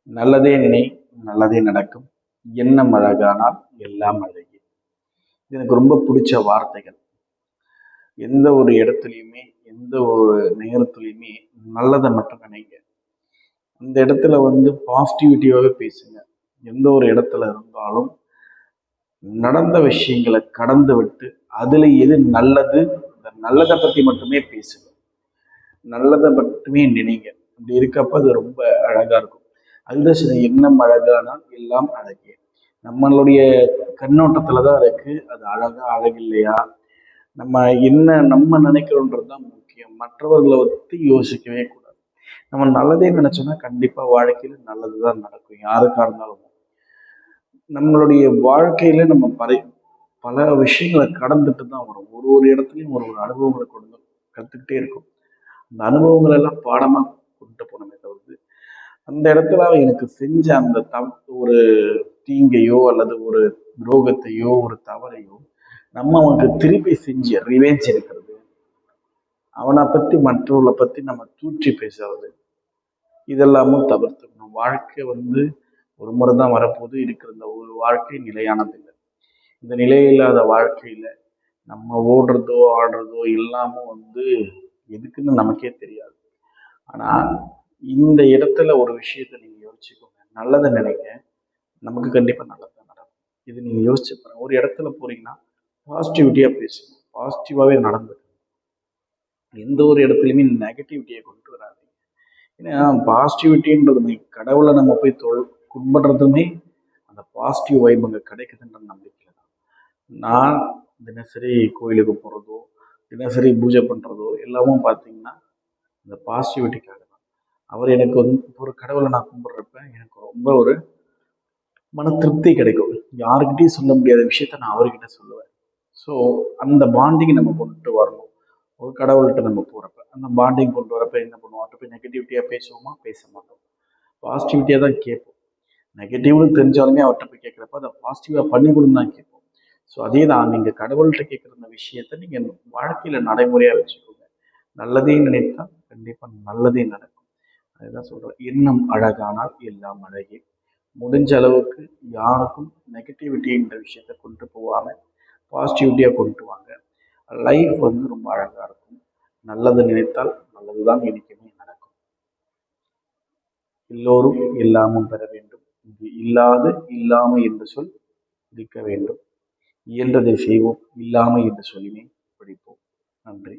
நல்லதே நினை, நல்லதே நடக்கும். எண்ணம் அழகானால் எல்லாம் அழகு. எனக்கு ரொம்ப பிடிச்ச வார்த்தைகள். எந்த ஒரு இடத்துலையுமே எந்த ஒரு நேரத்துலையுமே நல்லதை மட்டும் நினைங்க. அந்த இடத்துல பாசிட்டிவிட்டியாகவே பேசுங்க. எந்த ஒரு இடத்துல இருந்தாலும் நடந்த விஷயங்களை கடந்து விட்டு அதுல எது நல்லது, அந்த நல்லதை பத்தி மட்டுமே பேசுங்க. நல்லதை மட்டுமே நினைங்க. அப்படி இருக்கப்ப அது ரொம்ப அழகா இருக்கும். அதுதான் சில எண்ணம் அழகானால் எல்லாம் அழகே. நம்மளுடைய கண்ணோட்டத்துல தான் இருக்கு அது அழகா அழகில்லையா. நம்ம நினைக்கிறோன்றது தான் முக்கியம். மற்றவர்களை பற்றி யோசிக்கவே கூடாது. நம்ம நல்லதே நினைச்சோம்னா கண்டிப்பா வாழ்க்கையில நல்லதுதான் நடக்கும். யாருக்கா இருந்தாலும் நம்மளுடைய வாழ்க்கையில நம்ம பல விஷயங்களை கடந்துட்டு தான் வரும். ஒரு ஒரு இடத்துலையும் ஒரு ஒரு அனுபவங்களை கற்றுக்கிட்டே இருக்கும். அந்த அனுபவங்கள் எல்லாம் பாடமா கொண்டு போனோமே தவிர்த்து அந்த இடத்துல எனக்கு செஞ்ச அந்த ஒரு தீங்கையோ அல்லது ஒரு துரோகத்தையோ ஒரு தவறையோ நம்ம அவனுக்கு திருப்பி செஞ்சு ரிவேஞ்ச் எடுக்கிறது, அவனை பத்தி மற்றவர்களை பத்தி நம்ம தூற்றி பேசுறது, இதெல்லாமும் தவிர்த்துக்கணும். வாழ்க்கை ஒரு முறை தான் வரப்போது. இருக்கிற இந்த ஒரு வாழ்க்கை நிலையானது இல்லை. இந்த நிலையில்லாத வாழ்க்கையில நம்ம ஓடுறதோ ஆடுறதோ எல்லாமும் எதுக்குன்னு நமக்கே தெரியாது. ஆனா இந்த இடத்துல ஒரு விஷயத்த நீங்க யோசிச்சுக்கோங்க. நல்லதை நினைங்க, நமக்கு கண்டிப்பா நல்லதா நடக்கும். இது நீங்க யோசிச்சு பாருங்க. ஒரு இடத்துல போறீங்கன்னா பாசிட்டிவிட்டியா பேசுங்க, பாசிட்டிவாவே நடந்து. எந்த ஒரு இடத்துலையுமே நெகட்டிவிட்டியை கொண்டு வராதீங்க. ஏன்னா பாசிட்டிவிட்டின்றது கடவுளை நம்ம போய் கும்பிடுறதுமே அந்த பாசிட்டிவ் வைப் அங்கே கிடைக்குதுன்ற நம்பிக்கையில தான். நான் தினசரி கோயிலுக்கு போகிறதோ தினசரி பூஜை பண்ணுறதோ எல்லாமும் பார்த்தீங்கன்னா இந்த பாசிட்டிவிட்டிக்காக தான். அவர் எனக்கு ஒரு கடவுளை நான் கும்பிட்றப்ப எனக்கு ரொம்ப ஒரு மன திருப்தி கிடைக்கும். யாருக்கிட்டையும் சொல்ல முடியாத விஷயத்த நான் அவர்கிட்ட சொல்லுவேன். ஸோ அந்த பாண்டிங் நம்ம கொண்டு வரணும். ஒரு கடவுள்கிட்ட நம்ம போகிறப்ப அந்த பாண்டிங் கொண்டு வரப்ப என்ன பண்ணுவோம்? அவர்கிட்ட போய் நெகட்டிவிட்டியாக பேசுவோமா? பேச மாட்டோம். பாசிட்டிவிட்டியாக தான் கேட்போம். நெகட்டிவ்னு தெரிஞ்சாலுமே அவர்கிட்ட போய் கேட்குறப்ப அதை பாசிட்டிவாக பண்ணி கொடுன்னு தான் கேட்போம். ஸோ அதே தான் நீங்கள் கடவுள்கிட்ட கேட்குற அந்த விஷயத்த நீங்கள் வாழ்க்கையில் நடைமுறையாக வச்சுக்கோங்க. நல்லதே நினைத்தால் கண்டிப்பாக நல்லதே நடக்கும். அதுதான் சொல்கிறேன். எண்ணம் அழகானால் எல்லாம் அழகே. முடிஞ்ச அளவுக்கு யாருக்கும் நெகட்டிவிட்டின்ற விஷயத்த கொண்டு போகாமல் பாசிட்டிவிட்டியாக கொண்டு வாங்க. லைஃப் ரொம்ப அழகாக இருக்கும். நல்லது நினைத்தால் நல்லதுதான் என்னைக்குமே நடக்கும். எல்லோரும் எல்லாமும் பெற வேண்டும். இங்கு இல்லாது இல்லாமை என்று சொல் இருக்க வேண்டும். இயன்றதை செய்வோம், இல்லாமை என்று சொல்லினேன் படிப்போம். நன்றி.